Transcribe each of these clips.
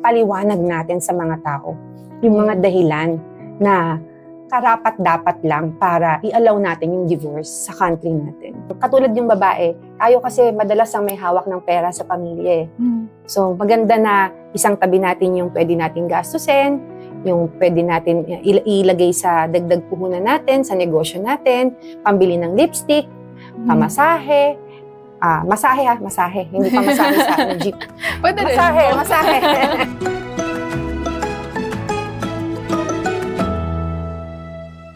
ipaliwanag natin sa mga tao yung mga dahilan na karapat-dapat lang para i-allow natin yung divorce sa country natin. Katulad yung babae, tayo kasi madalas ang may hawak ng pera sa pamilya. So maganda na isang tabi natin yung pwede nating gastusin, yung pwede natin ilagay sa dagdag puhunan natin, sa negosyo natin, pambili ng lipstick, pamasahe, masahe, hindi pa masahe sa jeep. Pwede rin. Masahe.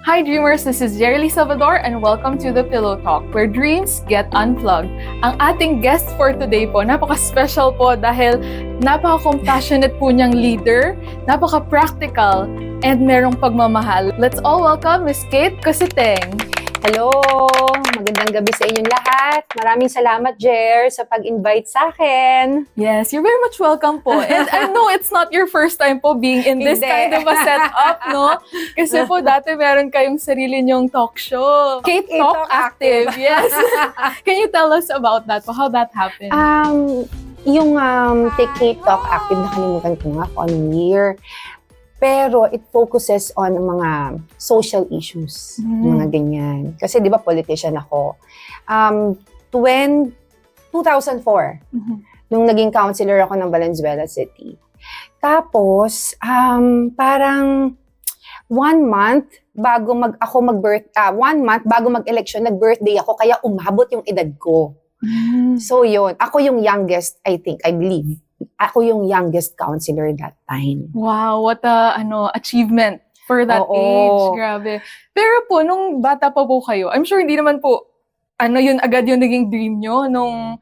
Hi Dreamers, this is Jerry Salvador and welcome to the Pillow Talk, where dreams get unplugged. Ang ating guest for today po, napaka-special po dahil napaka-compassionate po niyang leader, napaka-practical, and merong pagmamahal. Let's all welcome Ms. Kate Cositeng. Hello! Magandang gabi sa inyong lahat. Maraming salamat, Jer, sa pag-invite sa akin. Yes, you're very much welcome po. And I know it's not your first time po being in this kind of a setup, no? Kasi po dati meron kayong sarili niyong talk show. Kate Talk Active, yes. Can you tell us about that po? How that happened? Yung Kate Talk Active, nakalimutan ko nga kung anong year. Pero it focuses on mga social issues, mga ganyan. Kasi di ba politician ako. 2004, nung naging councilor ako ng Valenzuela City. Tapos, parang 1 month bago bago mag-election, nag-birthday ako, kaya umabot yung edad ko. So yun, ako yung youngest, I believe. Ako yung youngest councilor that time. Wow, what a achievement for that age. Grabe. Pero po, nung bata pa po kayo, I'm sure hindi naman po, yun agad yung naging dream nyo nung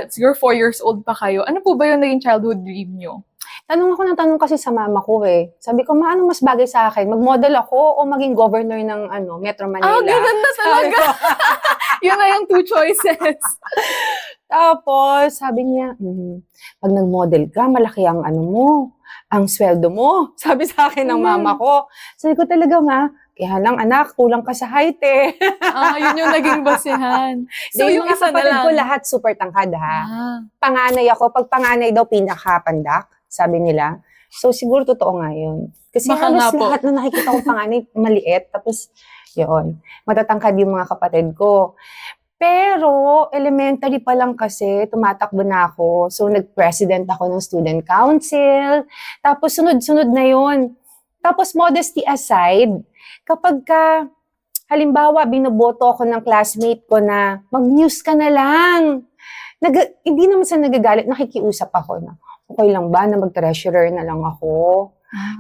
siguro 4 years old pa kayo. Ano po ba yung naging childhood dream nyo? Tanong ako ng tanong kasi sa mama ko eh. Sabi ko, ano mas bagay sa akin? Mag-model ako o maging governor ng Metro Manila? Ganun na talaga. Yun na yung 2 choices. Tapos, sabi niya, pag nag-model ka, malaki ang ang sweldo mo. Sabi sa akin ng mama ko. Sabi ko talaga nga, kaya lang anak, kulang ka sa height eh. Yun yung naging basihan. So, yung isa na lang. Ko lahat super tangkad ha. Panganay ako, pag panganay daw pinakapandak, sabi nila. So, siguro totoo nga yun. Kasi halos lahat na nakikita kong panganay, maliit. Tapos, yun, matatangkad yung mga kapatid ko. Pero, elementary pa lang kasi, tumatakbo na ako. So, nag-president ako ng student council. Tapos, sunod-sunod na yun. Tapos, modesty aside, kapag halimbawa, binoboto ako ng classmate ko na, mag-news ka na lang. Hindi naman sa nagagalit, nakikiusap ako na, okay lang ba na mag-treasurer na lang ako?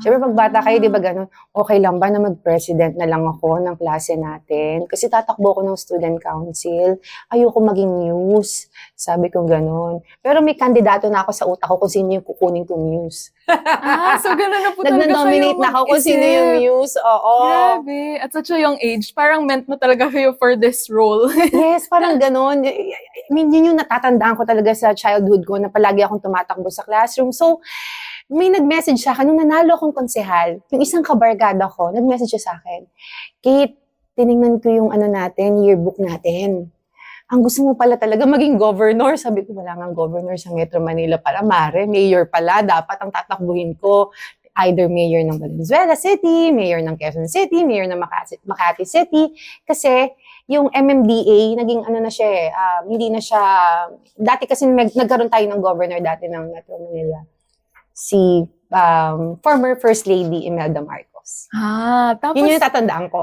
Siyempre, pag bata kayo, di ba ganun, okay lang ba na mag-president na lang ako ng klase natin? Kasi tatakbo ko ng student council, ayoko maging news. Sabi ko ganun. Pero may kandidato na ako sa utak ko kung sino yung kukunin kong news. So ganun na po talaga kayo Nag-nominate na ako kung sino yung news. Oo. Grabe. At such a young age, parang meant na talaga kayo for this role. Yes, parang ganun. I mean, yun yung natatandaan ko talaga sa childhood ko na palagi akong tumatakbo sa classroom. So, may nag-message sa akin, nung nanalo akong konsehal, yung isang kabarkada ko, nag-message siya sa akin, Kate, tinignan ko yung yearbook natin. Ang gusto mo pala talaga maging governor. Sabi ko, wala nga governor sa Metro Manila pala. Mare, mayor pala. Dapat ang tatakbuhin ko. Either mayor ng Valenzuela City, mayor ng Quezon City, mayor ng Makati City. Kasi yung MMDA, naging na siya hindi na siya, dati kasi nagkaroon tayo ng governor dati ng Metro Manila. Si former First Lady Imelda Marcos. Tapos, yun yung tatandaan ko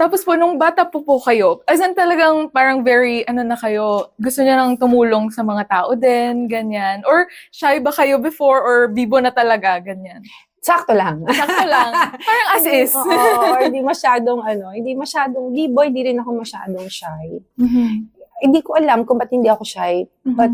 Tapos po, nung bata po kayo, as in talagang parang very, na kayo, gusto niya nang tumulong sa mga tao din, ganyan? Or shy ba kayo before, or bibo na talaga, ganyan? Sakto lang. Sakto lang. Parang as is. Oo, hindi masyadong bibo, hindi rin ako masyadong shy. Hindi ko alam kung ba't hindi ako shy, but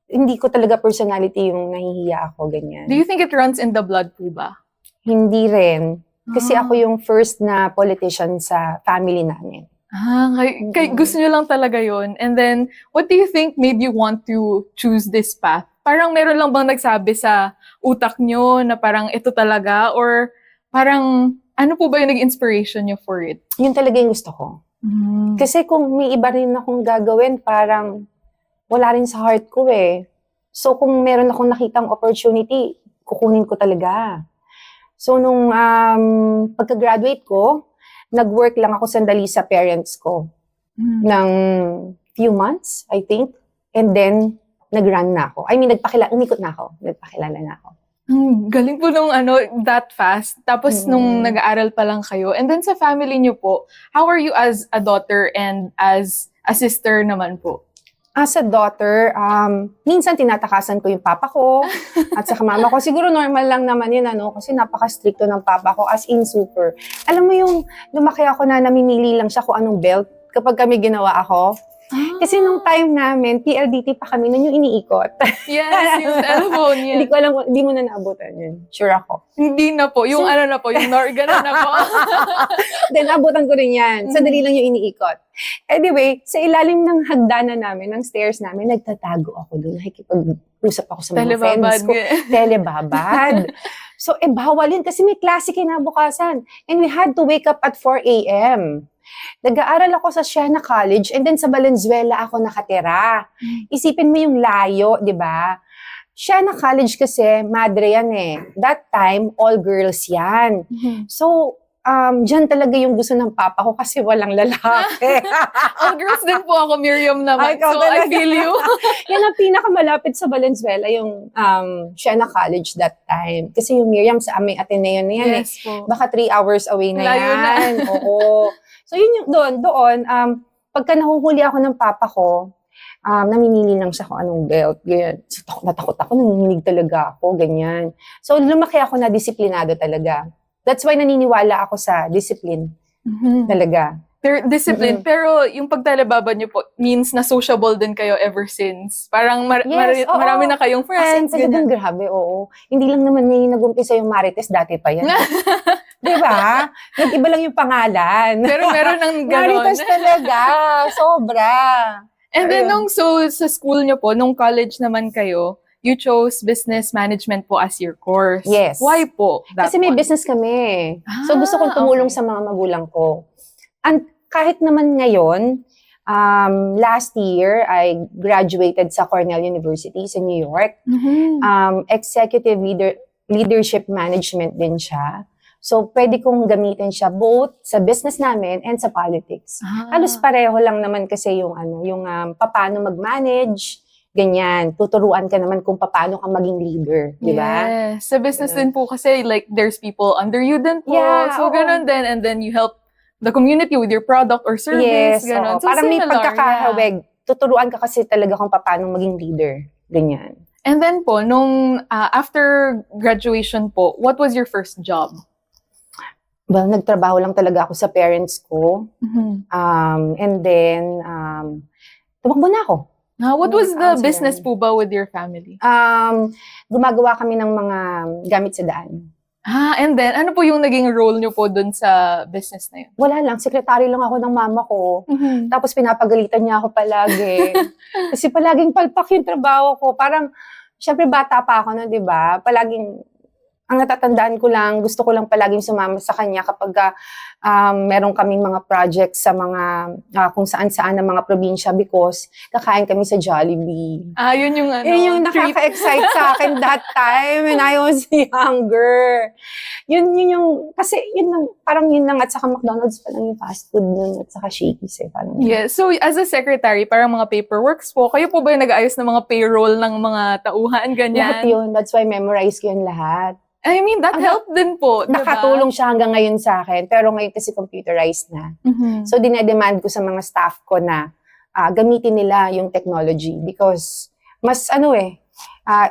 hindi ko talaga personality yung nahihiya ako, ganyan. Do you think it runs in the blood po ba? Hindi rin. Kasi ako yung first na politician sa family namin. Gusto nyo lang talaga yun. And then, what do you think made you want to choose this path? Parang meron lang bang nagsabi sa utak nyo na parang ito talaga? Or parang, ano po ba yung nag-inspiration nyo for it? Yun talaga yung gusto ko. Kasi kung may iba rin akong gagawin, parang wala rin sa heart ko eh. So kung meron akong nakitang opportunity, kukunin ko talaga. So, nung pagka-graduate ko, nag-work lang ako sandali sa parents ko ng few months, I think. And then, nag-run na ako. I mean, umikot na ako. Nagpakilala na ako. Galing po nung that fast. Tapos nung nag-aaral pa lang kayo. And then sa family niyo po, how are you as a daughter and as a sister naman po? As a daughter, minsan tinatakasan ko yung papa ko at saka mama ko. Siguro normal lang naman yun, kasi napaka-stricto ng papa ko, as in super. Alam mo yung lumaki ako na namimili lang siya kung anong belt kapag kami ginawa ako. Kasi nung time namin, PLDT pa kami, nun yung iniikot. Yes, yung telephone yan. Hindi ko alam, hindi mo na naabutan yun. Sure ako. Hindi na po. Yung ganun na po. Then, abutan ko rin yan. Sandali lang yung iniikot. Anyway, sa ilalim ng hagdanan namin, ng stairs namin, nagtatago ako doon. Nakikipag-usap ako sa mga friends ko. Telebabad. So, bawal yun kasi may klase kinabukasan. And we had to wake up at 4 a.m. Nag-aaral ako sa Siena College and then sa Valenzuela ako nakatira. Isipin mo yung layo, di ba? Siena College kasi, madre yan eh. That time, all girls yan. So, dyan talaga yung gusto ng papa ko kasi walang lalaki. All girls din po ako, Miriam naman. So, I feel you. Yan ang pinakamalapit sa Valenzuela, yung Siena College that time. Kasi yung Miriam sa aming Ateneo na yan Yes po. Baka 3 hours away na Layo yan. Oo. So, yun yung doon, pagka nahuhuli ako ng papa ko, namimili lang siya kung anong belt. Ganyan. So, takot ako, nanginginig talaga ako, ganyan. So, lumaki ako na disiplinado talaga. That's why naniniwala ako sa discipline talaga. Discipline. Pero yung pagtalababa niyo po means na sociable din kayo ever since. Parang marami na kayong friends. Kasi talagang grabe, oo. Hindi lang naman may nag-umpisa yung Marites, dati pa yan. Diba? Nag-iba lang yung pangalan. Pero meron ng gano'n. Marites talaga. Sobra. And then sa school niyo po, nung college naman kayo, you chose business management po as your course. Yes. Why po? Kasi may business kami. So gusto kong tumulong sa mga magulang ko. And kahit naman ngayon, last year, I graduated sa Cornell University sa New York. Executive leadership management din siya. So, pwede kong gamitin siya both sa business namin and sa politics. Halos pareho lang naman kasi yung paano mag-manage, ganyan. Tuturuan ka naman kung paano ka maging leader, di ba? Yes. Sa business din po kasi, like, there's people under you din po. Yeah, so, ganun din. And then you help the community with your product or service. Yes, Ganun. So, parang may similar, pagkakahawig. Tuturuan ka kasi talaga kung paano maging leader. Ganyan. And then po, nung after graduation po, what was your first job? Well, nagtrabaho lang talaga ako sa parents ko. And then, tumakbo na ako. What was the business po ba with your family? Gumagawa kami ng mga gamit sa daan. And then, ano po yung naging role niyo po dun sa business na yun? Wala lang, sekretary lang ako ng mama ko. Tapos pinapagalitan niya ako palagi. Kasi palaging palpak yung trabaho ko. Parang, syempre bata pa ako na, di ba? Palaging, ang natatandaan ko lang, gusto ko lang palaging sumama sa kanya kapag meron kaming mga projects sa mga kung saan-saan ng mga probinsya because kakain kami sa Jollibee. Yun yung Yun yung nakaka-excite sa akin that time when I was younger. Yun yung, kasi yun lang, parang yun lang at saka McDonald's pa lang yung fast food nun at saka Shakey's parang. Yeah, so as a secretary, parang mga paperworks po, kayo po ba yung nag-ayos ng mga payroll ng mga tauhan, ganyan? Lahat yun. That's why memorize ko yun lahat. I mean, that helped din po, diba? Nakatulong siya hanggang ngayon sa akin, pero ngayon kasi computerized na. So, dinedemand ko sa mga staff ko na gamitin nila yung technology because mas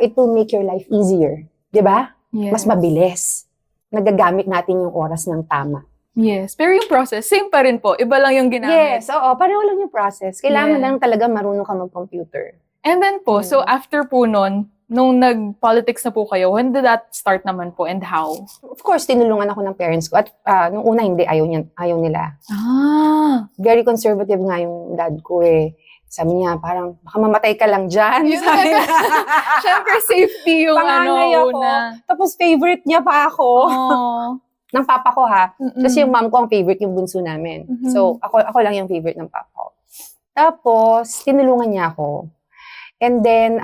it will make your life easier. Diba? Yes. Mas mabilis. Nagagamit natin yung oras ng tama. Yes. Pero yung process, same pa rin po. Iba lang yung ginamit. Yes, oo. Pareho lang yung process. Kailangan lang talaga marunong ka mag-computer. And then po, so after po nun, nung nag-politics na po kayo, when did that start naman po and how? Of course, tinulungan ako ng parents ko. At nung una, hindi. Ayaw nila. Very conservative nga yung dad ko eh. Sabi niya, parang, baka mamatay ka lang dyan. Siyempre, safety yung Panganay ako. una. Tapos favorite niya pa ako. Ng papa ko ha. Kasi yung mom ko ang favorite yung bunso namin. So, ako lang yung favorite ng papa ko. Tapos, tinulungan niya ako. And then,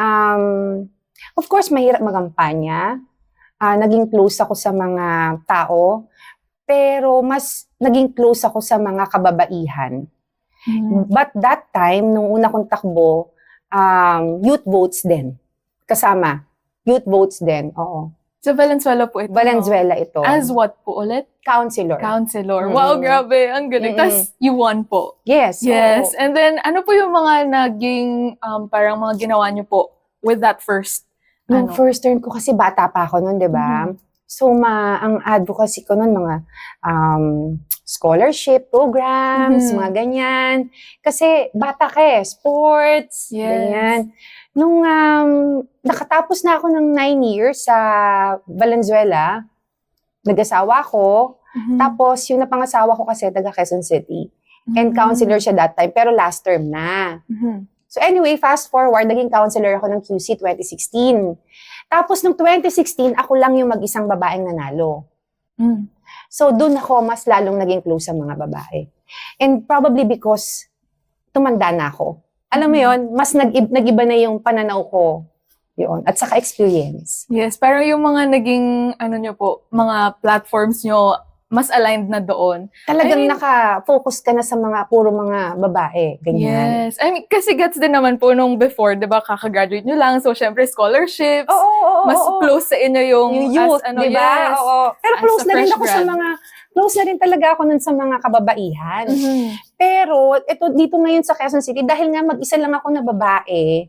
of course, mahirap magampanya. naging close ako sa mga tao, pero mas naging close ako sa mga kababaihan. But that time, nung una kong takbo, youth votes din. Kasama. Youth votes din, oo. Sa Valenzuela po ito. Valenzuela ito. As what po ulit? Counselor. Counselor. Wow, grabe. Ang galing. Tapos, you won po. Yes. Yes. Oo. And then, ano po yung mga naging, parang mga ginawa niyo po with that first, Nung first term ko kasi bata pa ako nun, di ba? So, ang advocacy ko nun, mga scholarship programs, mga ganyan. Kasi bata ka sports, ganyan. Nung nakatapos na ako ng 9 years sa Valenzuela, nag-asawa ko. Tapos, yung napangasawa ko kasi taga Quezon City. And counselor siya that time, pero last term na. So anyway, fast forward, naging counselor ako ng QC 2016. Tapos, nung 2016, ako lang yung mag-isang babaeng nanalo. So, doon ako mas lalong naging close sa mga babae. And probably because tumanda na ako. Alam mo yon, mas nag-iba na yung pananaw ko. Yun. At saka experience. Yes, pero yung mga naging, nyo po, mga platforms nyo, mas aligned na doon. Talagang naka-focus ka na sa puro mga babae. Ganyan. Yes. I mean, kasi gets din naman po nung before, di ba, kakagraduate nyo lang. So, syempre, scholarships. Mas close sa inyo yung youth, di ba? Yes, pero close na rin ako grad. Close na rin talaga ako nun sa mga kababaihan. Pero, dito ngayon sa Quezon City, dahil nga mag-isa lang ako na babae,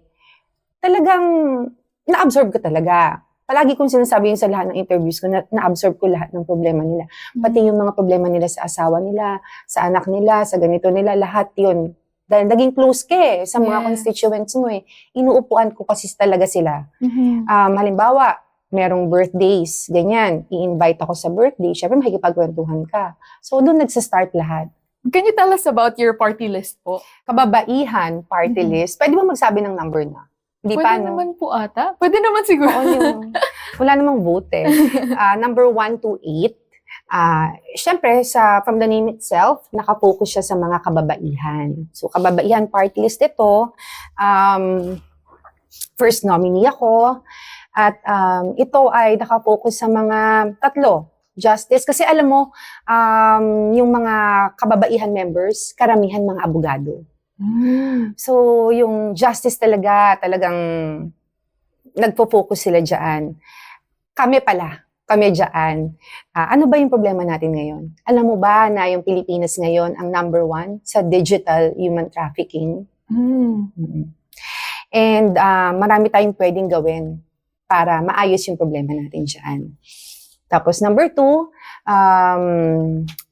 talagang na-absorb ko talaga. Palagi kong sinasabi yun sa lahat ng interviews ko, na-absorb ko lahat ng problema nila. Pati yung mga problema nila sa asawa nila, sa anak nila, sa ganito nila, lahat yun. Dahil naging close ka sa mga constituents mo Inuupuan ko kasi talaga sila. Halimbawa, merong birthdays, ganyan. I-invite ako sa birthday, syempre makikipagkwentuhan ka. So, doon nagsa-start lahat. Can you tell us about your party list po? Kababaihan, party list. Pwede ba magsabi ng number na? Hindi Pwede pa, no? naman po ata. Pwede naman siguro. Oo, wala namang vote number 1 to 8. Syempre, from the name itself, nakapokus siya sa mga kababaihan. So, kababaihan party list ito. First nominee ako. At ito ay nakapokus sa mga 3. Justice. Kasi alam mo, yung mga kababaihan members, karamihan mga abogado. So, yung justice talagang nagpo-focus sila dyan. Kami dyan. Ano ba yung problema natin ngayon? Alam mo ba na yung Pilipinas ngayon ang number 1 sa digital human trafficking? And marami tayong pwedeng gawin para maayos yung problema natin dyan. Tapos number 2,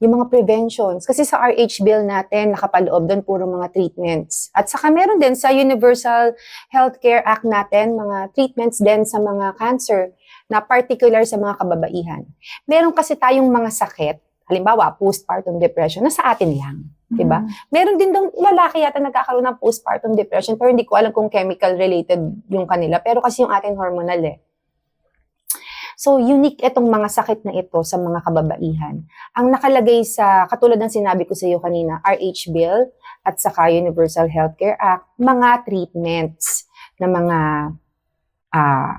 yung mga preventions. Kasi sa RH bill natin, nakapaloob doon puro mga treatments. At saka meron din sa Universal Healthcare Act natin, mga treatments din sa mga cancer na particular sa mga kababaihan. Meron kasi tayong mga sakit, halimbawa postpartum depression, na sa atin lang. Diba? Meron din daw lalaki yata nagkakaroon ng postpartum depression, pero hindi ko alam kung chemical related yung kanila. Pero kasi yung atin hormonal So, unique itong mga sakit na ito sa mga kababaihan. Ang nakalagay sa, katulad ng sinabi ko sa iyo kanina, RH Bill at saka Universal Healthcare Act, mga treatments na mga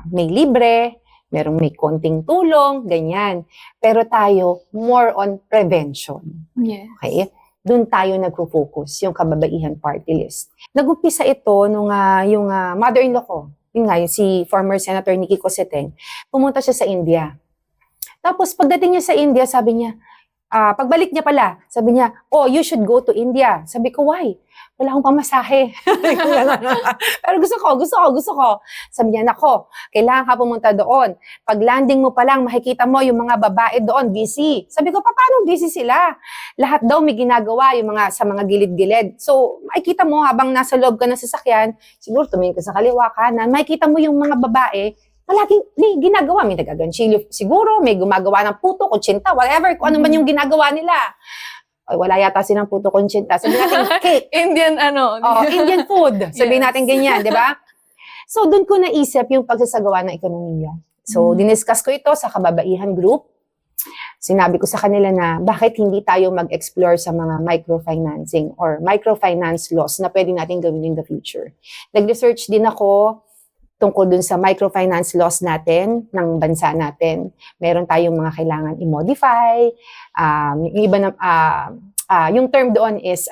may libre, may konting tulong, ganyan. Pero tayo, more on prevention. Yes. Okay? Doon tayo nagpo-focus, yung kababaihan party list. Nag-umpisa ito nung yung mother-in-law ko, yun nga, yung si former Senator Nikki Cosseteng, pumunta siya sa India. Tapos pagdating niya sa India, sabi niya, pagbalik niya pala, sabi niya, oh, you should go to India. Sabi ko, why? Wala akong pamasahe. Pero gusto ko. Sabi niya, nako, kailangan ka pumunta doon. Pag landing mo pa lang, makikita mo yung mga babae doon, busy. Sabi ko, paano busy sila? Lahat daw may ginagawa yung sa mga gilid-gilid. So, makikita mo habang nasa loob ka ng sasakyan, siguro tumingin ka sa kaliwa, kanan, makikita mo yung mga babae, palaging may ginagawa. May nagaganchilyo siguro, may gumagawa ng puto, kutsinta, whatever, kung ano man yung ginagawa nila. Ay, wala yata silang puto kutsinta. Sabihin natin, cake. Indian Indian food. Sabihin natin ganyan, di ba? So, doon ko naisip yung pagsasagawa ng ekonomiya. So, diniscuss ko ito sa kababaihan group. Sinabi ko sa kanila na bakit hindi tayo mag-explore sa mga microfinancing or microfinance laws na pwede natin gawin in the future. Nag-research din ako tungkol dun sa microfinance laws natin, ng bansa natin. Meron tayong mga kailangan i-modify. Yung iba na, yung term doon is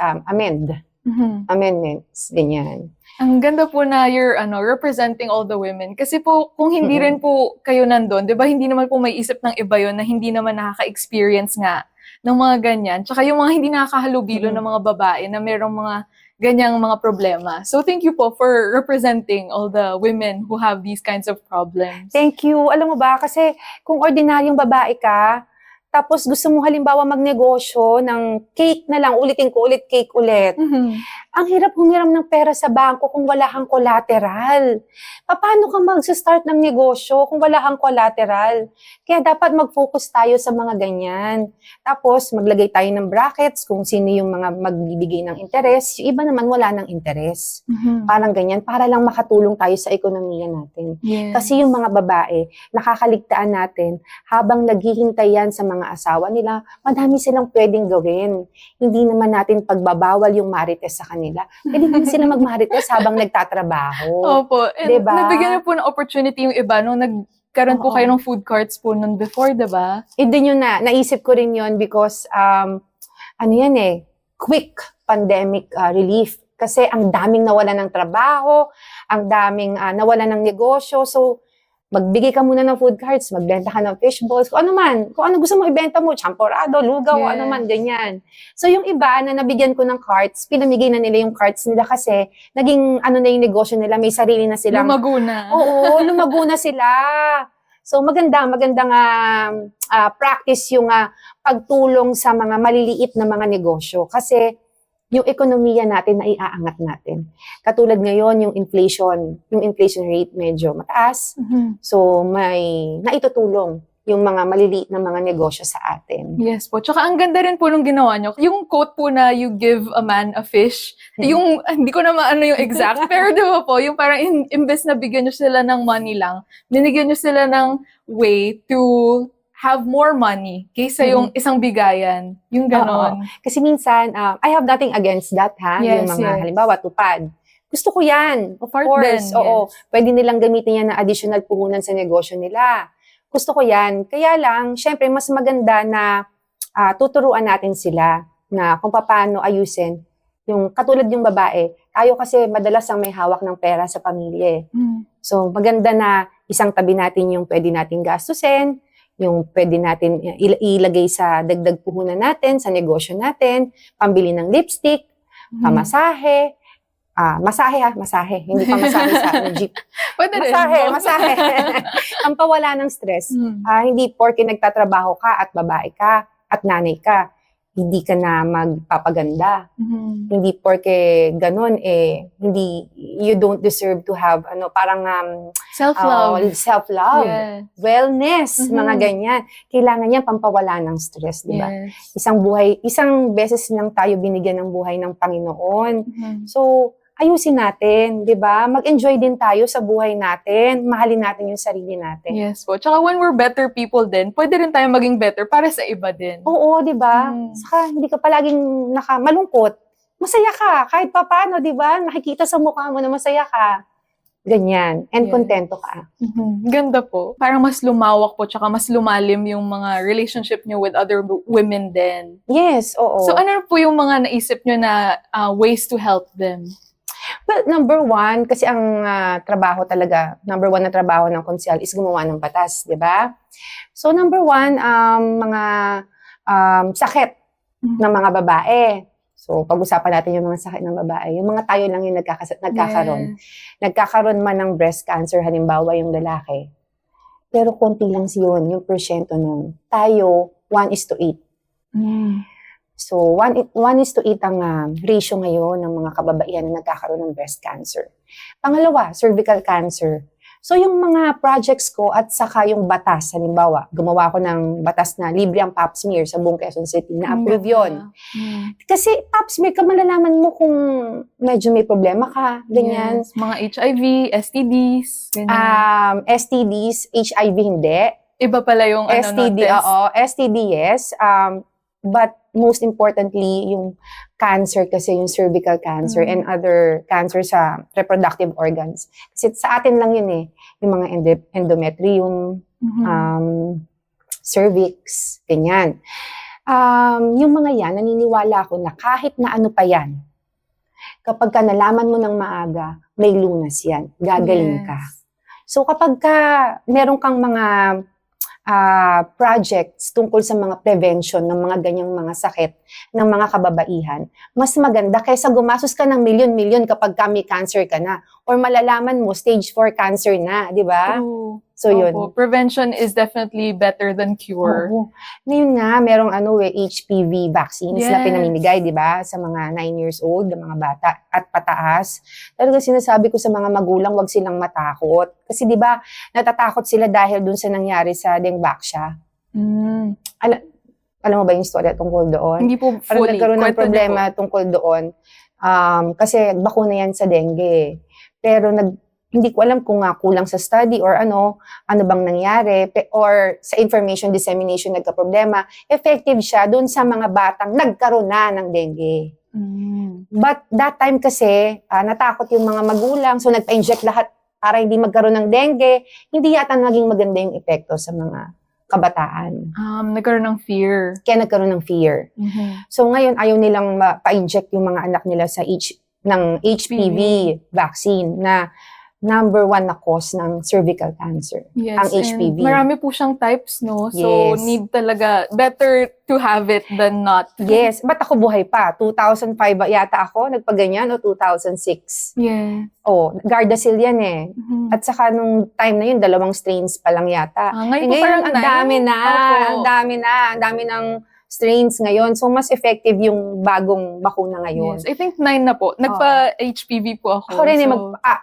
amendments, ganyan. Ang ganda po na you're representing all the women. Kasi po, kung hindi rin po kayo nandun, di ba, hindi naman po may isip ng iba yun na hindi naman nakaka-experience nga ng mga ganyan. Tsaka yung mga hindi nakakahalubilo ng mga babae na merong mga ganyang mga problema. So thank you po for representing all the women who have these kinds of problems. Thank you. Alam mo ba, kasi kung ordinaryong babae ka, tapos gusto mo halimbawa magnegosyo ng cake na lang, ulitin ko ulit, cake ulit. Ang hirap humiram ng pera sa bangko kung wala kang collateral. Paano ka mag-start ng negosyo kung wala kang collateral? Kaya dapat mag-focus tayo sa mga ganyan. Tapos maglagay tayo ng brackets kung sino yung mga magbibigay ng interest. Yung iba naman wala ng interest. Parang ganyan, para lang makatulong tayo sa ekonomiya natin. Yes. Kasi yung mga babae, nakakaligtaan natin habang naghihintay yan sa mga asawa nila, madami silang pwedeng gawin. Hindi naman natin pagbabawal yung marites sa kanila. Pwede naman sila magmarites habang nagtatrabaho. Opo. And diba? nabigyan niyo po ng opportunity yung iba nung nagkaroon po kayo ng food carts po nun before, diba? Din yun naisip ko rin yun because, quick pandemic relief. Kasi ang daming nawalan ng trabaho, ang daming nawalan ng negosyo. So, magbigay ka muna ng food cards, magbenta ka ng fish balls, kung ano gusto mo ibenta mo, champorado, lugaw, ano man, ganyan. So yung iba na nabigyan ko ng cards, pinamigay na nila yung cards nila kasi naging na yung negosyo nila, may sarili na silang... Lumago na. Oo, lumago na sila. So magandang practice yung pagtulong sa mga maliliit na mga negosyo kasi yung ekonomiya natin na iaangat natin. Katulad ngayon, yung inflation rate medyo mataas. So, may naitutulong yung mga maliliit na mga negosyo sa atin. Yes po. Tsaka ang ganda rin po nung ginawa nyo. Yung quote po na you give a man a fish, yung, hindi ko na maano yung exact, pero di ba po, yung parang imbes na bigyan nyo sila ng money lang, binigyan nyo sila ng way to have more money kaysa yung isang bigayan. Yung ganon. Kasi minsan, I have nothing against that, Yes, yung mga, halimbawa, tupad. Gusto ko yan. Of Part course. din, Oo. Pwede nilang gamitin yan na additional puhunan sa negosyo nila. Gusto ko yan. Kaya lang, syempre, mas maganda na tuturuan natin sila na kung paano ayusin. Yung katulad yung babae, tayo kasi madalas ang may hawak ng pera sa pamilya. So, maganda na isang tabi natin yung pwede nating gastusin, yung pwede natin ilagay sa dagdag puhunan natin, sa negosyo natin, pambili ng lipstick, pamasahe, masahe, hindi pamasahe sa jeep. Masahe. Ang pawala ng stress. Hindi porke nagtatrabaho ka at babae ka at nanay ka, hindi ka na magpapaganda. Hindi porke ganun, you don't deserve to have, self-love. Self-love. Wellness, mga ganyan. Kailangan niya pampawala ng stress, di ba? Yes. Isang beses lang tayo binigyan ng buhay ng Panginoon. So, ayusin natin, di ba? Mag-enjoy din tayo sa buhay natin. Mahalin natin yung sarili natin. Yes po. Tsaka when we're better people din, pwede rin tayo maging better para sa iba din. Oo, di ba? Saka hindi ka palaging malungkot. Masaya ka, kahit papaano, di ba? Nakikita sa mukha mo na masaya ka. Ganyan. And kontento ka. Ganda po. Parang mas lumawak po, tsaka mas lumalim yung mga relationship nyo with other women din. Yes, oo. So ano po yung mga naisip nyo na ways to help them? Well, number one, kasi ang number one na trabaho ng konsyal is gumawa ng batas, di ba? So, number one, mga sakit ng mga babae. So, pag-usapan natin yung mga sakit ng babae. Yung mga tayo lang yung nagkakaroon. Nagkakaroon man ng breast cancer, halimbawa yung lalaki. Pero konti lang yun, yung porsyento nun. Tayo, 1:8. So, 1:8 ang ratio ngayon ng mga kababaihan na nagkakaroon ng breast cancer. Pangalawa, cervical cancer. So, yung mga projects ko at saka yung batas, halimbawa, gumawa ko ng batas na libre ang pap smear sa buong Quezon City, na-approve yun. Kasi pap smear ka, malalaman mo kung medyo may problema ka, ganyan. Yes. Mga HIV, STDs, ganyan. STDs, HIV hindi. Iba pala yung STD, test. STD, yes. But most importantly, yung cancer kasi, yung cervical cancer and other cancer sa reproductive organs. Kasi sa atin lang yun eh, yung mga endometrium, cervix, ganyan. Yung mga yan, naniniwala ako na kahit na ano pa yan, kapag ka nalaman mo ng maaga, may lunas yan, gagaling ka. So kapag ka meron kang mga projects tungkol sa mga prevention ng mga ganyang mga sakit ng mga kababaihan, mas maganda kaysa gumastos ka ng milyon-milyon kapag may cancer ka na or malalaman mo stage 4 cancer na, di ba? So yun. Prevention is definitely better than cure. Ngayon nga, merong HPV vaccines na pinamimigay, di ba? Sa mga 9 years old, ng mga bata at pataas. Talaga sinasabi ko sa mga magulang, wag silang matakot. Kasi di ba, natatakot sila dahil dun sa nangyari sa Dengbaksya. Alam mo ba yung story tungkol doon? Hindi po fully. Parang nagkaroon ng problema tungkol doon. Kasi bakuna yan sa dengue. Pero hindi ko alam kung kulang sa study or ano bang nangyari, or sa information dissemination nagka-problema, effective siya dun sa mga batang nagkaroon na ng dengue. But that time kasi, natakot yung mga magulang, so nagpa-inject lahat para hindi magkaroon ng dengue, hindi yata naging maganda yung epekto sa mga kabataan. Nagkaroon ng fear. Kaya nagkaroon ng fear. So ngayon, ayaw nilang pa-inject yung mga anak nila sa HPV vaccine na number 1 na cause ng cervical cancer, ang HPV. Marami po siyang types, no? So, need talaga, better to have it than not. Yes. Ba't ako buhay pa? 2005 yata ako, nagpaganyan, o 2006? Gardasil yan eh. At saka nung time na yun, 2 strains pa lang yata. Ngayon ang dami ng strains ngayon. So, mas effective yung bagong bakuna ngayon. Yes, I think 9 na po. Nagpa-HPV po ako. Ako rin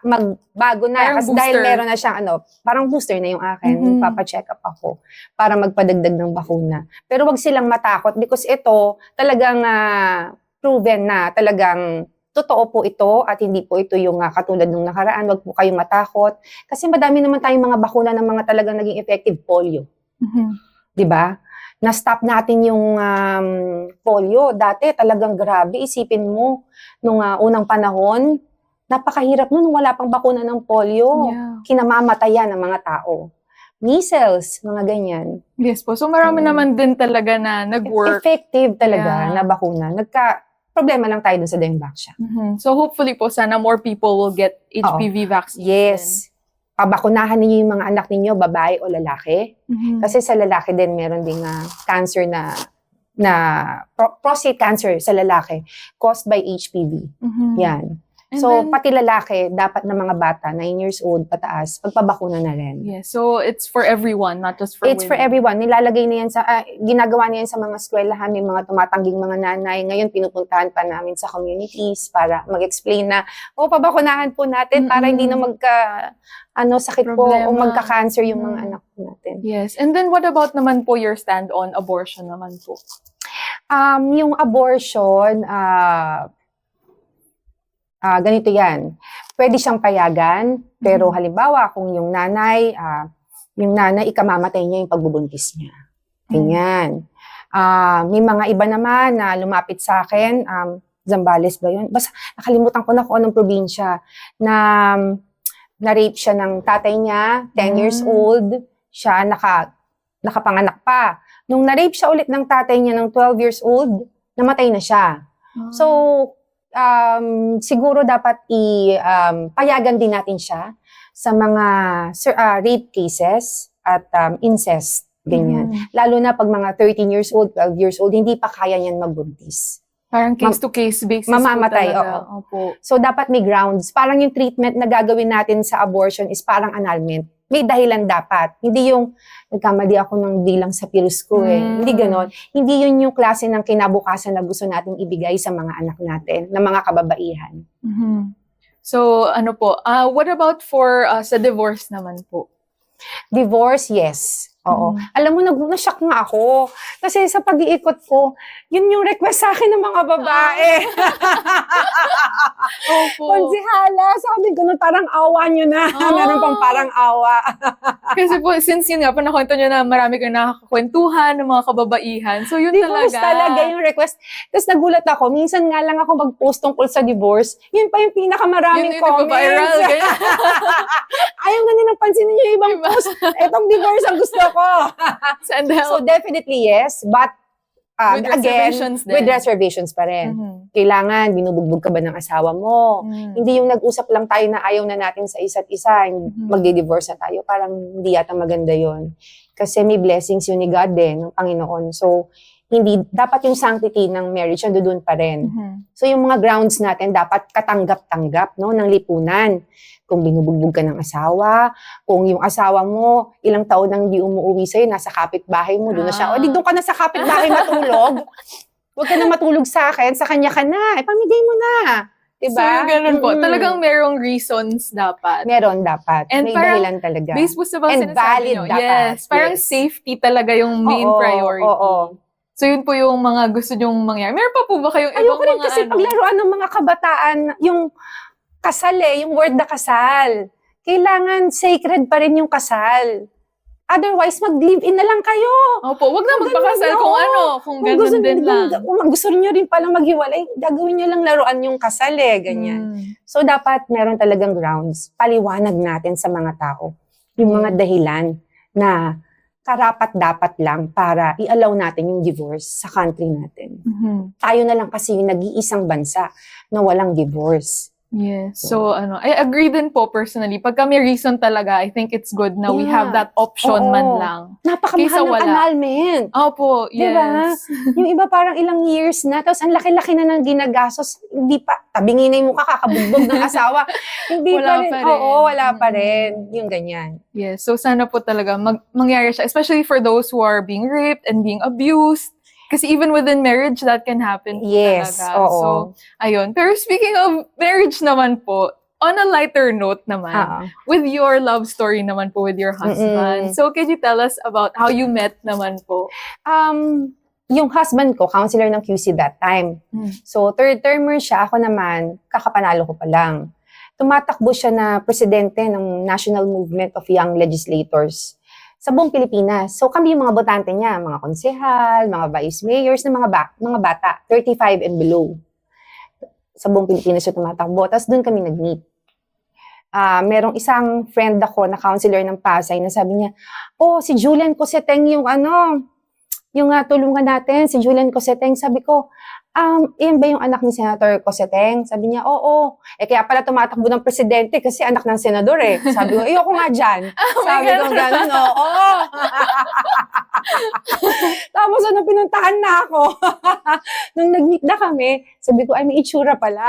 magbago na. Kasi dahil meron na siyang parang booster na yung akin. Papa-check up ako para magpadagdag ng bakuna. Pero wag silang matakot because ito talagang proven na talagang totoo po ito at hindi po ito yung katulad nung nakaraan. Wag po kayong matakot. Kasi madami naman tayong mga bakuna ng mga talagang naging effective polio. Diba? Na-stop natin yung polio. Dati talagang grabe. Isipin mo, nung unang panahon, napakahirap nun, wala pang bakuna ng polio. Kinamamatayan ng mga tao. Measles, mga ganyan. Yes po. So marami naman din talaga na nag-work. Effective talaga na bakuna. Problema lang tayo dun sa Dengbaksya. So hopefully po, sana more people will get HPV vaccine. Yes. Pabakunahan ninyo yung mga anak ninyo, babae o lalaki. Kasi sa lalaki din, meron ding cancer na prostate cancer sa lalaki caused by HPV. Yan. So, pati lalaki, dapat na mga bata, 9 years old, pataas, pagpabakuna na rin. Yes, so it's for everyone, not just for It's women. for everyone. Nilalagay na yan ginagawa na yan sa mga eskwelahan, may mga tumatangging mga nanay. Ngayon, pinupuntahan pa namin sa communities para mag-explain na, pabakunahan po natin para hindi na sakit po o magka-cancer yung mga anak po natin. Yes, and then what about naman po your stand on abortion naman po? Yung abortion, ganito yan. Pwede siyang payagan, pero halimbawa kung yung nanay ikamamatay niya yung pagbubuntis niya. Ganyan. May mga iba naman na lumapit sa akin, Zambales ba yun? Basta nakalimutan ko na kung anong probinsya, na-rape siya ng tatay niya, 10 years old, siya nakapanganak pa. Nung na-rape siya ulit ng tatay niya ng 12 years old, namatay na siya. So, siguro dapat payagan din natin siya sa mga rape cases at incest, ganyan. Lalo na pag mga 13 years old, 12 years old, hindi pa kaya niyan magbuntis. Parang case-to-case basis mamamatay, po talaga. Oo. So, dapat may grounds. Parang yung treatment na gagawin natin sa abortion is parang annulment. May dahilan dapat. Hindi yung, nagkamali ako ng bilang sa pills ko Hindi ganon. Hindi yun yung klase ng kinabukasan na gusto nating ibigay sa mga anak natin, na mga kababaihan. So, what about for sa divorce naman po? Divorce, yes. Oo. Alam mo, na-shock nga ako. Kasi sa pag-iikot ko, yun yung request sa akin ng mga babae. Opo. Konsihala, sabi ko, parang awa nyo na. Meron pang parang awa. Kasi po, since yun nga, panakwento nyo na marami kang nakakakwentuhan ng mga kababaihan. So, yun Divorce talaga. yung request. Tapos nagulat ako, minsan nga lang ako mag-post tungkol sa divorce. Yun pa yung pinakamaraming Yun yung comments. viral. Ayaw nga nilang pansinin yung ibang post. Etong divorce ang gusto ko. Send help. So definitely yes, but With again, reservations din. with reservations pa rin. Kailangan, binubugbog ka ba ng asawa mo? Hindi yung nag-usap lang tayo na ayaw na natin sa isa't isa, magdi-divorce na tayo. Parang hindi yata maganda yon. Kasi may blessings yun ni God din, ng Panginoon. So, hindi, dapat yung sanctity ng marriage nandoon pa rin. So, yung mga grounds natin, dapat katanggap-tanggap, no, ng lipunan. Kung binubugbog ka ng asawa, kung yung asawa mo, ilang taon nang di umuwi sa'yo, nasa kapitbahay mo, doon na siya, o di doon ka na sa kapitbahay matulog. Huwag ka na matulog sa akin, sa kanya ka na, pamigay mo na. Diba? So, ganun po. Talagang merong reasons dapat. Meron dapat. And may dahilan talaga. Based po sa bang And sinasabi valid nyo. dapat. Yes. Parang safety talaga yung main priority. Oo. So, yun po yung mga gusto nyong mangyari. Meron pa po ba kayong ibang Ayoko rin mga kasi paglaruan ng mga kabataan, yung kasal yung word na kasal. Kailangan sacred pa rin yung kasal. Otherwise, mag-live-in na lang kayo. Opo, wag na magpakasal Ganun, kung oo. ano, kung ganun din lang. Kung gusto nyo rin palang maghiwalay, gagawin nyo lang laruan yung kasal ganyan. So, dapat meron talagang grounds. Paliwanag natin sa mga tao yung mga dahilan na karapat-dapat lang para i-allow natin yung divorce sa country natin. Tayo na lang kasi yung nag-iisang bansa na walang divorce. Yes. So, I agree din po personally. Pagka may reason talaga, I think it's good na we have that option man lang. Napakamahal ng annulment. Opo, yes. Diba? Yung iba parang ilang years na, tapos ang laki-laki na ng ginagastos, hindi pa, tabinginay mo ka, kakabugbog ng asawa. Hindi Wala pa rin. pa rin. Oo, wala pa rin. Yung ganyan. Yes. So, sana po talaga mangyari siya, especially for those who are being raped and being abused. Kasi even within marriage, that can happen Yes, talaga. oo. So, ayun. Pero speaking of marriage naman po, on a lighter note naman, with your love story naman po with your husband. So, can you tell us about how you met naman po? Yung husband ko, counselor ng QC that time. So, third termer siya. Ako naman, kakapanalo ko pa lang. Tumatakbo siya na presidente ng National Movement of Young Legislators sa buong Pilipinas. So kami yung mga botante niya, mga konsehal, mga vice mayors, na mga bata, 35 and below. Sa buong Pilipinas siya tumatakbo. Tapos doon kami nag-meet. Merong isang friend ako na counselor ng Pasay na sabi niya, si Julian Coseteng yung tulungan natin, si Julian Coseteng. Sabi ko, yan ba yung anak ni Senator Coseteng? Sabi niya, oo. Kaya pala tumatakbo ng presidente kasi anak ng senador Sabi ko, ayoko nga dyan. Sabi ko, gano'n, oo. Tapos pinuntahan na ako. Nung nag-meet na kami, sabi ko, ay, may itsura pala.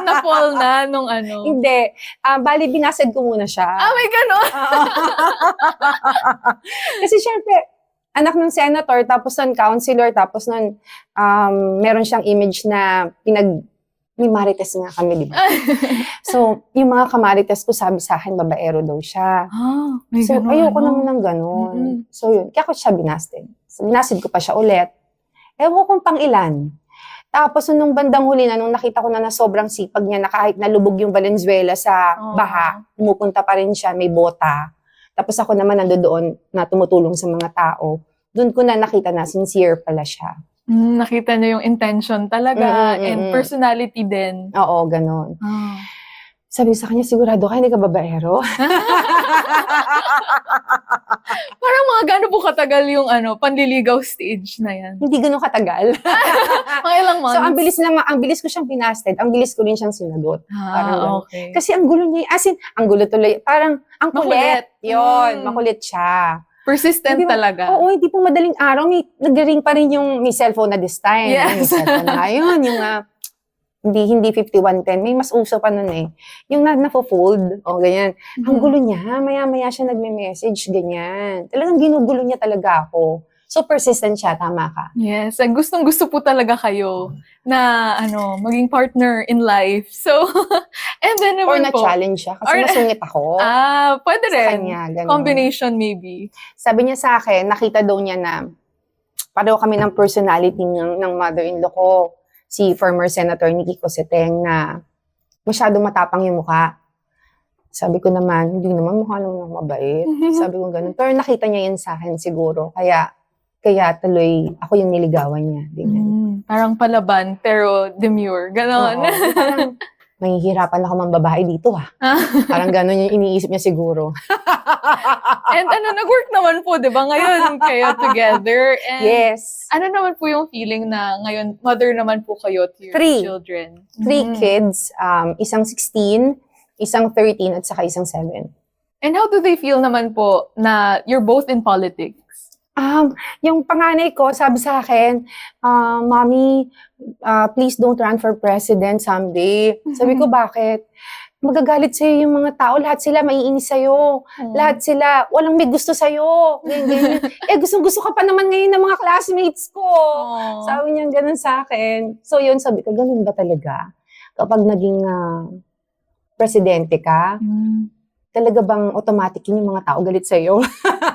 Na-fall na nung Hindi. Bali, binasad ko muna siya. May gano'n. Kasi syempre, anak ng senator, tapos nun counselor, tapos nun meron siyang image na may marites nga kami, di ba? So, yung mga kamarites ko sabi sa akin, babaero daw siya. So, ayoko naman ng ganun. So, yun. Kaya ko siya binasted. So, binasid ko pa siya ulit. Ewan kong pang ilan. Tapos, nung bandang huli na, nung nakita ko na sobrang sipag niya, na kahit nalubog yung Valenzuela sa baha, pumupunta pa rin siya, may bota. Tapos ako naman nandoon na tumutulong sa mga tao. Doon ko na nakita na sincere pala siya. Nakita niyo yung intention talaga and personality din. Oo, ganon. Sabi sa kanya, sigurado ka, hindi ka babaero? Parang mga gano'n po katagal yung panliligaw stage na yan? Hindi gano'n katagal. Mga ilang months? So, ang bilis ko siyang pinasted, ang bilis ko rin siyang sinagot. Parang okay. Kasi ang gulo niya, ang gulo tuloy, parang ang kulit. Yun, makulit siya. Persistent talaga. Oo, hindi po madaling araw. Nag-ring pa rin may cellphone na this time. Yes. May cellphone na ngayon. Yung hindi 5110. May mas uso pa nun Yung na-fold. O, ganyan. Ang gulo niya. Maya-maya siya nagme-message. Ganyan. Talagang ginugulo niya talaga ako. So, persistent siya. Tama ka. Yes. Gustong-gusto po talaga kayo na, maging partner in life. So, and then Or naman po. na-challenge siya. Kasi masungit ako. Pwede Sa rin. kanya. Ganun. Combination maybe. Sabi niya sa akin, nakita daw niya na pareho kami ng personality ng mother-in-law ko, si former Senator Nikki Cosseteng, na masyadong matapang yung mukha. Sabi ko naman, hindi naman mukha naman mabait. Sabi ko ganun. Pero nakita niya yun sa akin siguro. Kaya tuloy ako yung niligawan niya. Parang palaban, pero demure. Ganon. Oo, parang mahihirapan ako mang babae dito Parang ganun yung iniisip niya siguro. And nag-work naman po, di ba? Ngayon kayo together. And Yes. ano naman po yung feeling na ngayon, mother naman po kayo to your children? 3 kids, isang 16, isang 13, at saka isang 7. And how do they feel naman po na you're both in politics? Yung panganay ko, sabi sa akin, Mommy, please don't run for president someday. Sabi ko, bakit? Magagalit sa'yo yung mga tao. Lahat sila maiinis sa'yo. Lahat sila, walang may gusto sa'yo. Ganyan. Gusto ka pa naman ngayon ng mga classmates ko. Sabi niya ganun sa akin. So yun, sabi ko, ganun ba talaga? Kapag naging presidente ka, talaga bang automatic yun yung mga tao galit sa'yo?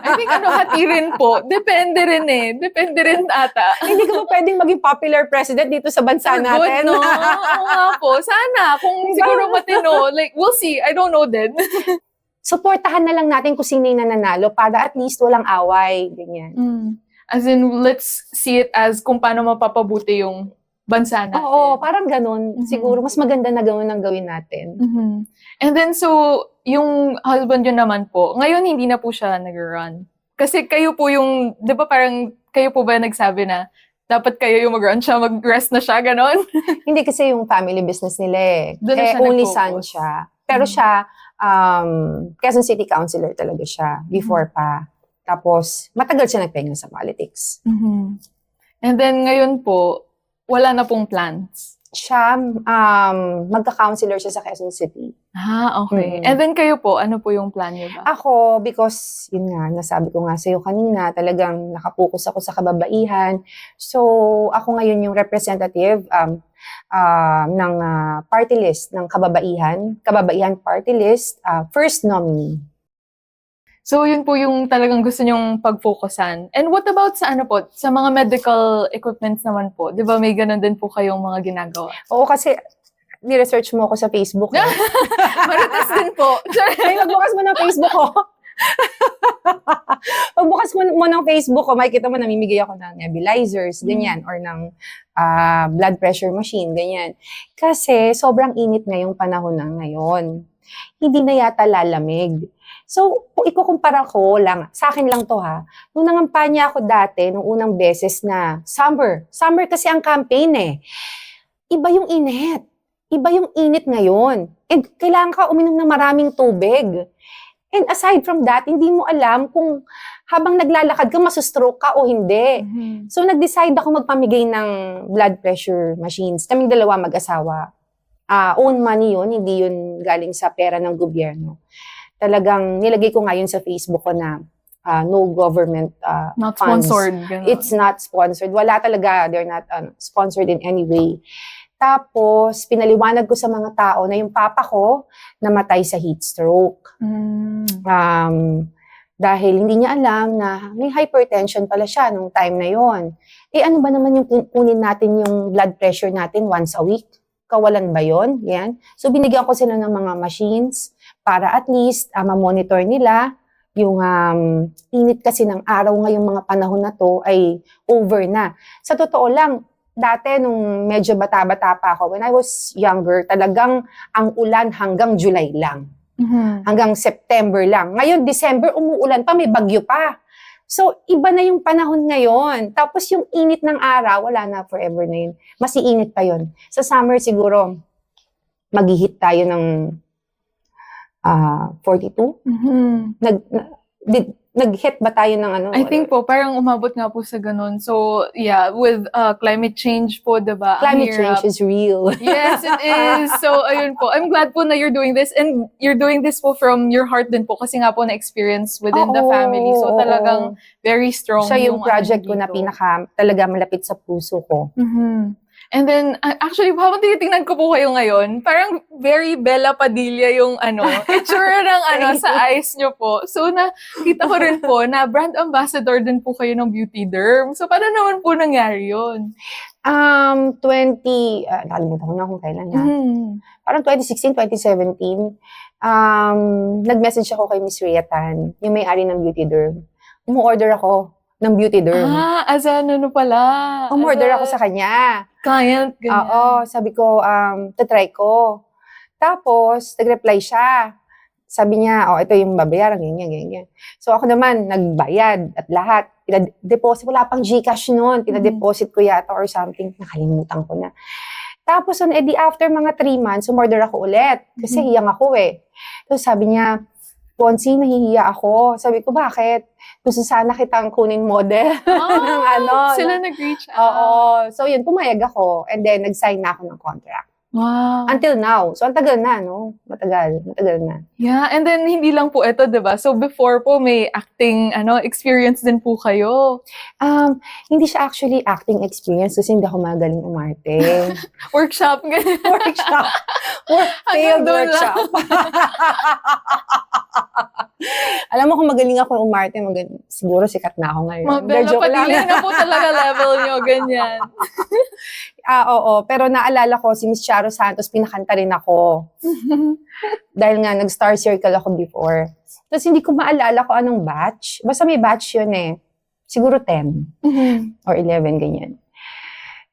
I think hati rin po. Depende rin Depende rin ata. Hindi ka ba pwedeng maging popular president dito sa bansa natin? Good, no? Oo nga po. Sana. Kung siguro matino. Like, we'll see. I don't know din. Suportahan na lang natin kung sino yung nananalo para at least walang away. Ganyan. As in, let's see it as kung paano mapapabuti yung bansa natin. Oo, parang ganun. Siguro, mas maganda na gawin ang gawin natin. And then, so, yung husband yun naman po, ngayon hindi na po siya nag-run. Kasi kayo po yung, di ba parang, kayo po ba nagsabi na, dapat kayo yung mag-run siya, mag-rest na siya, ganon? Hindi kasi yung family business nila Doon na siya only nag-focus. son siya. Pero siya, Quezon City Councilor talaga siya, before pa. Tapos, matagal siya nagpahinga sa politics. And then, ngayon po, wala na pong plans. Siya, magka-councilor siya sa Quezon City. Okay. And then kayo po, ano po yung plan niyo ba? Ako, because, yun nga, nasabi ko nga sa'yo kanina, talagang nakapokus ako sa kababaihan. So, ako ngayon yung representative ng party list ng kababaihan party list, first nominee. So, yun po yung talagang gusto nyong pag-focusan. And what about sa sa mga medical equipments naman po? Di ba may ganun din po kayong mga ginagawa? Oo, kasi ni-research mo ako sa Facebook. Marites din po. Ay, magbukas mo ng Facebook ko. Pagbukas mo ng Facebook ko, makikita mo namimigay ako ng nebulizers, ganyan, or ng blood pressure machine, ganyan. Kasi sobrang init ngayong panahon na ngayon. Hindi na yata lalamig. So, kung ikukumpara ko lang, sa akin lang to nung nangampanya ako dati, nung unang beses na summer kasi ang campaign iba yung init. Iba yung init ngayon. And kailangan ka uminom ng maraming tubig. And aside from that, hindi mo alam kung habang naglalakad ka, masustroke ka o hindi. So, nag-decide ako magpamigay ng blood pressure machines. Kaming dalawa mag-asawa. Own money yun, hindi yun galing sa pera ng gobyerno. Talagang nilagay ko ngayon sa Facebook ko na no government Not funds. sponsored. Ganun. It's not sponsored. Wala talaga. They're not sponsored in any way. Tapos, pinaliwanag ko sa mga tao na yung papa ko namatay sa heat stroke. Dahil hindi niya alam na may hypertension pala siya nung time na yon. Ano ba naman yung kunin natin yung blood pressure natin once a week? Kawalan ba yon? Yan. So, binigyan ko sila ng mga machines para at least ma-monitor nila yung init kasi ng araw ngayong mga panahon na to ay over na. Sa totoo lang, dati nung medyo bata-bata pa ako, when I was younger, talagang ang ulan hanggang July lang. Hanggang September lang. Ngayon, December, umuulan pa, may bagyo pa. So, iba na yung panahon ngayon. Tapos yung init ng araw, wala na, forever na yun. Mas iinit pa yun. Sa summer siguro, mag-hit tayo ng 42. Nag-hit ba tayo ng I think po, parang umabot nga po sa ganun. So, yeah, with climate change po, diba? Climate change is real. Yes, it is. So, ayun po. I'm glad po na you're doing this. And you're doing this po from your heart din po. Kasi nga po na-experience within the family. So, talagang very strong. Siya yung project ko na talaga malapit sa puso ko. And then, actually, habang tinitingnan ko po kayo ngayon, parang very Bella Padilla yung itsura ng sa eyes nyo po. So, nakita ko rin po na brand ambassador din po kayo ng Beauty Derm. So, paano naman po nangyari yun? Nakalimutan ko na kung kailan na. Parang 2016, 2017, nag-message ako kay Miss Rhea Tan, yung may-ari ng Beauty Derm. Umu-order ako ng Beauty Derm. As pala. Umorder ako sa kanya. Client, ganyan. Oo, sabi ko, tatry ko. Tapos, nag-reply siya. Sabi niya, ito yung babayaran, ganyan. So, ako naman, nagbayad at lahat. Deposit, wala pang Gcash noon. Pinadeposit ko yata or something. Nakalimutan ko na. Tapos, after mga 3 months, umorder ako ulit. Kasi hiyang ako Tapos sabi niya, Ponzi, nahihiya ako. Sabi ko, bakit? Gusto sana kitang kunin model. Sila nag-reach out. Oo. So yun, pumayag ako. And then, nag-sign na ako ng contract. Wow. Until now. So, ang tagal na, no? Matagal na. Yeah, and then hindi lang po ito, diba? So, before po, may acting experience din po kayo. Hindi siya actually acting experience kasi hindi ako magaling umarte. Workshop, ganyan. Failed workshop. Alam mo kung magaling ako umarte, siguro sikat na ako ngayon. Bella Padilla na po talaga level nyo, ganyan. Oo. Pero naalala ko, si Miss Charo Santos, pinakanta rin ako. Dahil nga, nag-star circle ako before. Tapos hindi ko maalala kung anong batch. Basta may batch yun Siguro 10 or 11, ganyan.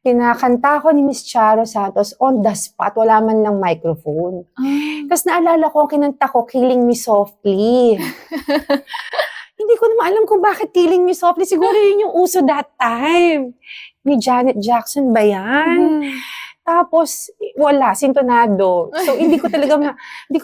Pinakanta ko ni Miss Charo Santos on the spot, wala man lang microphone. Tapos naalala ko, kinanta ko, Killing Me Softly. Hindi ko naman alam kung bakit Killing Me Softly. Siguro yun yung uso that time. Ni Janet Jackson ba yan? Tapos, wala, sintonado. So, hindi ko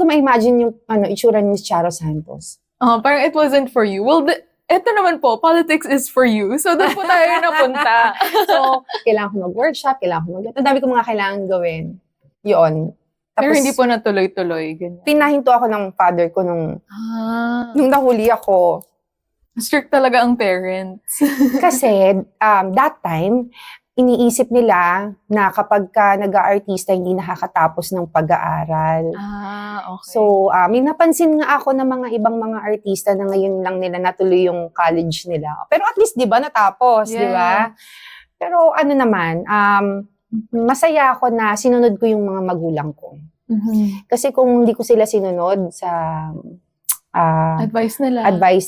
ma-imagine yung itsura ni Miss Charo Santos. Parang it wasn't for you. Well, eto naman po, politics is for you. So, doon po tayo napunta. So, kailangan ko mag-workshop, ang dami ko mga kailangan gawin. Yun. Tapos, pero hindi po natuloy-tuloy. Ganyan. Pinahinto ako ng father ko nung nahuli ako. Strict talaga ang parents. Kasi, that time, iniisip nila na kapag ka nag-aartista, hindi nakakatapos ng pag-aaral. Okay. So, may napansin nga ako ng mga ibang mga artista na ngayon lang nila natuloy yung college nila. Pero at least, di ba, natapos, di ba? Pero masaya ako na sinunod ko yung mga magulang ko. Kasi kung hindi ko sila sinunod sa advice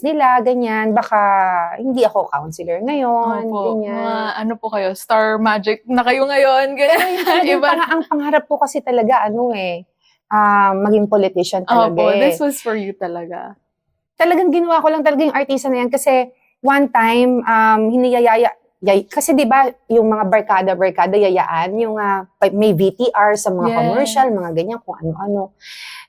nila, ganyan, baka hindi ako counselor ngayon, ganyan. Mga po kayo, star magic na kayo ngayon, ganyan. Ang pangarap ko kasi talaga, maging politician talaga. This was for you talaga. Talagang ginawa ko lang talaga yung artista na yan kasi one time, kasi di ba yung mga barkada yayaan, yung may VTR sa mga commercial, mga ganyan, kung ano-ano.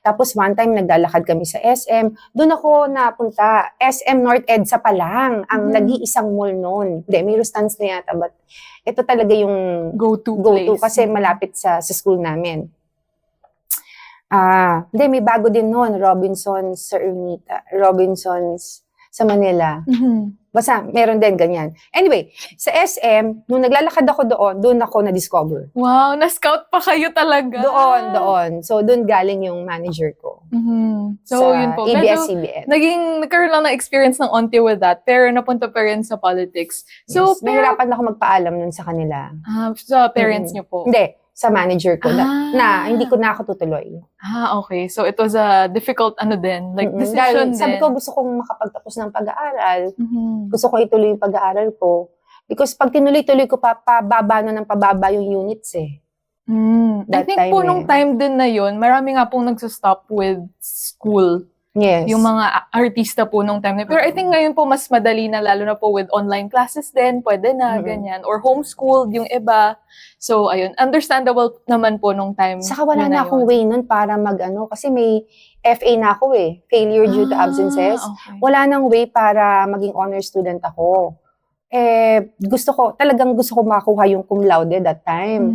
Tapos one time naglalakad kami sa SM, doon ako napunta, SM North EDSA pa lang, ang nag-iisang mall noon. Hindi, may Rustans na yata, but ito talaga yung go-to kasi malapit sa school namin. Hindi, may bago din noon, Robinsons sa Manila. Basta, meron din ganyan. Anyway, sa SM, nung naglalakad ako doon ako na-discover. Wow, na-scout pa kayo talaga. Doon. So, doon galing yung manager ko. So, yun po. ABS-CBN. Nagkaroon lang ng experience ng onti with that, pero napunta pa rin sa politics. So, nahirapan ako magpaalam nun sa kanila. Sa parents niyo po? Hindi. Sa manager ko na hindi ko na ako tutuloy. Okay. So, it was a difficult decision din. Sabi ko, gusto kong makapagtapos ng pag-aaral. Gusto ko ituloy yung pag-aaral ko. Because pag tinuloy-tuloy ko, pababa na ng pababa yung units I think po nung time din na yun, marami nga pong nagsastop with school. Yes. Yung mga artista po nung time na. Pero I think ngayon po mas madali na, lalo na po with online classes din, pwede na, ganyan. Or homeschooled yung iba. So, ayun. Understandable naman po nung time. Saka wala na akong way nun para kasi may FA na ako failure due to absences. Okay. Wala nang way para maging honor student ako. Talagang gusto ko makuha yung cum laude that time.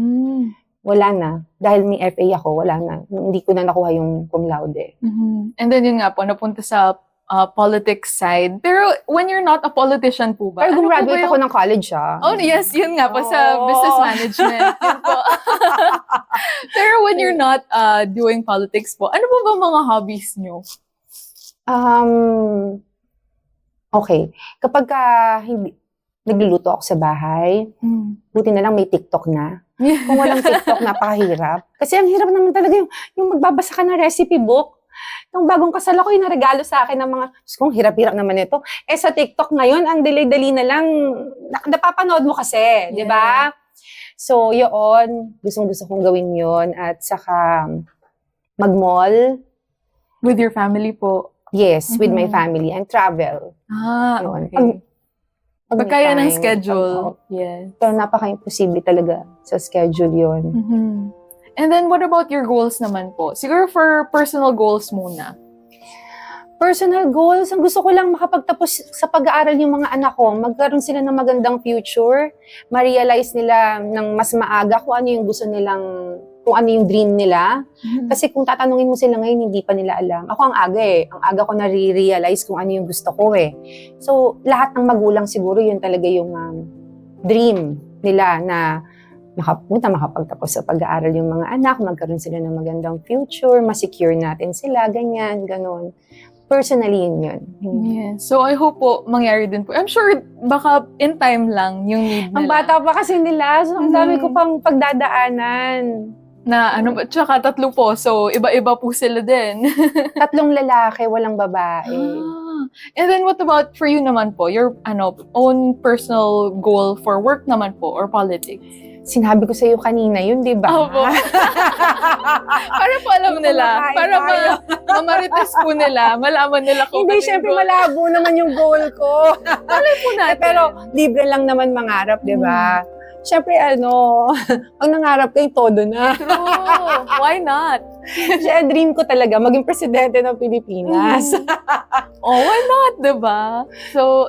Wala na. Dahil may FA ako, wala na. Hindi ko na nakuha yung cum laude. And then yun nga po, napunta sa politics side. Pero when you're not a politician po ba? Pero gumraduate po ba ako ng college, Oh, yes, yun nga po sa business management. Yun po. Pero when you're not doing politics po, ano po ba mga hobbies nyo? Okay. Kapag hindi, nagluluto ako sa bahay, buti na lang may TikTok na. Kung walang TikTok, napakahirap. Kasi ang hirap naman talaga yung magbabasa ka ng recipe book. Nung bagong kasal ako, yung naregalo sa akin ng mga, kung hirap-hirap naman ito. Sa TikTok ngayon, ang dali-dali na lang, napapanood mo kasi, di ba? So, yun, gustong-gusto kong gawin yun. At saka, mag-mall. With your family po? Yes, with my family. And travel. Okay. Pag Pagkaya ng schedule. Yes. Pero napaka-imposible talaga sa schedule yun. And then, what about your goals naman po? Siguro for personal goals muna. Personal goals, ang gusto ko lang makapagtapos sa pag-aaral yung mga anak ko. Magkaroon sila ng magandang future. Ma-realize nila ng mas maaga kung ano yung gusto nilang, kung ano yung dream nila. Kasi kung tatanungin mo sila ngayon, hindi pa nila alam. Ako ang aga Ang aga ko na-realize kung ano yung gusto ko So, lahat ng magulang siguro yun talaga yung dream nila na makapagtapos sa pag-aaral yung mga anak, magkaroon sila ng magandang future, ma-secure natin sila, ganyan, ganon. Personally, yun. Yes. So, I hope po mangyari din po. I'm sure baka in time lang yung need nila. Ang bata pa kasi nila, so ang dami ko pang pagdadaanan. Na tsaka 3 po, so iba-iba po sila din. 3 lalaki, walang babae. And then what about for you naman po, your own personal goal for work naman po or politics? Sinabi ko sa iyo kanina yun, di ba? Opo. Para po alam nila. Para mamarites po nila. Malaman nila kung hindi, syempre malabo naman yung goal ko. Malay po natin. Pero libre lang naman mangarap, di ba? Syempre, pag nangarap kayo, todo na. True. Why not? Kasi dream ko talaga, maging presidente ng Pilipinas. Why not, di ba? So,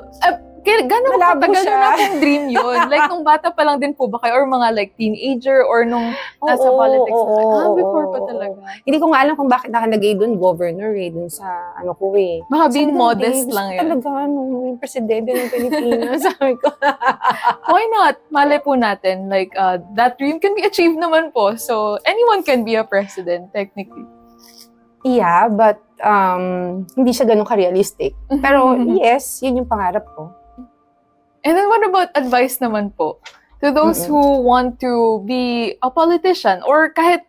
gano'n katagal na akong dream yun? Like, nung bata pa lang din po ba kayo? Or mga like teenager? Or nung nasa politics na? Before pa talaga. Hindi ko nga alam kung bakit nakalagay doon, governor dun sa ko Baka being modest lang yun. Talaga, yung presidente ng Pilipinas, sabi ko. Why not? Malay po natin. Like, that dream can be achieved naman po. So, anyone can be a president, technically. Yeah, but hindi siya ganun ka-realistic. Pero yes, yun yung pangarap ko. And then what about advice naman po to those who want to be a politician or kahit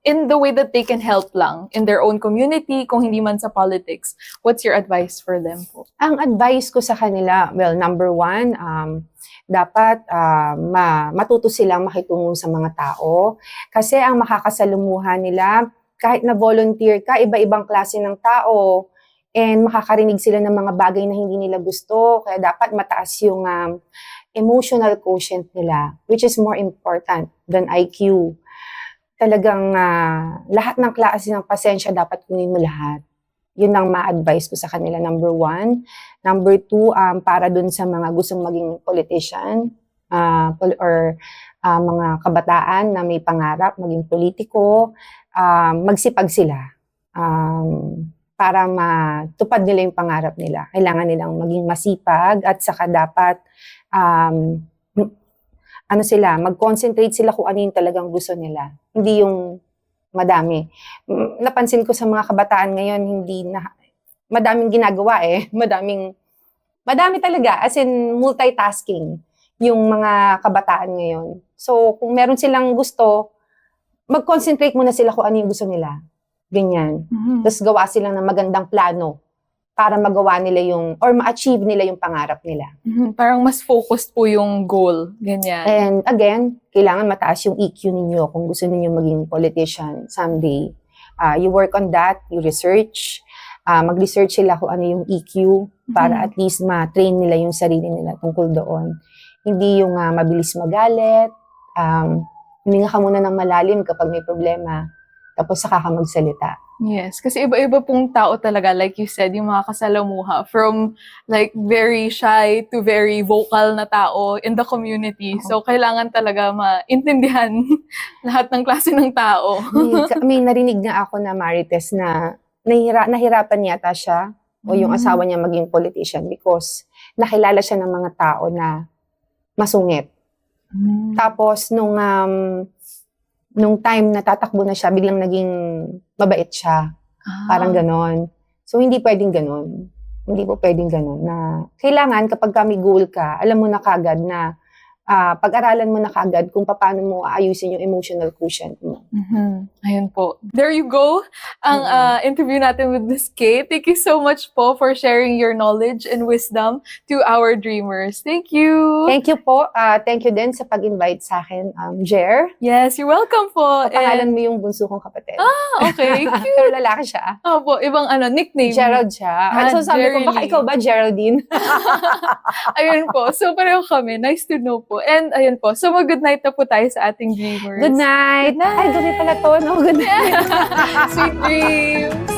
in the way that they can help lang in their own community, kung hindi man sa politics? What's your advice for them po? Ang advice ko sa kanila, well, number 1, dapat matuto silang makitungo sa mga tao. Kasi ang makakasalumuhan nila, kahit na volunteer ka, iba-ibang klase ng tao, and makakarinig sila ng mga bagay na hindi nila gusto. Kaya dapat mataas yung emotional quotient nila, which is more important than IQ. Talagang lahat ng klase ng pasensya dapat kunin mo lahat. Yun ang ma-advise ko sa kanila, number 1. Number 2, para dun sa mga gustong maging politician or mga kabataan na may pangarap, maging politiko, magsipag sila. Para matupad nila yung pangarap nila. Kailangan nilang maging masipag at saka dapat mag-concentrate sila kung ano yung talagang gusto nila. Hindi yung madami. Napansin ko sa mga kabataan ngayon, madaming ginagawa Madami talaga, as in multitasking yung mga kabataan ngayon. So, kung meron silang gusto, mag-concentrate muna sila kung ano yung gusto nila. Ganyan. Tapos gawa sila ng magandang plano para magawa nila or ma-achieve nila yung pangarap nila. Parang mas focused po yung goal. Ganyan. And again, kailangan mataas yung EQ ninyo kung gusto ninyo maging politician someday. You work on that, you research, mag-research sila kung ano yung EQ para at least ma-train nila yung sarili nila tungkol doon. Hindi yung mabilis magalit, huminga ka muna ng malalim kapag may problema. Tapos saka ka magsalita. Yes, kasi iba-iba pong tao talaga, like you said, yung mga kasalamuha, from like very shy to very vocal na tao in the community. So, kailangan talaga maintindihan lahat ng klase ng tao. May narinig nga ako na Marites na nahirapan yata siya o yung asawa niya maging politician because nakilala siya ng mga tao na masungit. Tapos, nung time na tatakbo na siya, biglang naging mabait siya. Parang ganon. So, hindi pwedeng ganon. Hindi po pwedeng ganon. Na kailangan, kapag may goal ka, alam mo na kagad na pag-aralan mo na kagad kung paano mo aayusin yung emotional quotient mo. Ayun po. There you go. Ang interview natin with Miss Kay. Thank you so much po for sharing your knowledge and wisdom to our dreamers. Thank you. Thank you po. Thank you din sa pag-invite sa akin, Jer. Yes, you're welcome po. Pangalan mo yung bunso kong kapatid. Okay. Cute. Pero lalaki siya. Opo, ibang nickname. Gerald siya. So sabi ko, baka ikaw ba, Geraldine? Ayun po. So pareho kami. Nice to know po. And ayun po. So mag-good night na po tayo sa ating dreamers. Good night. Good night. Ay, gabi pala to, no? Good night. Sweet dreams.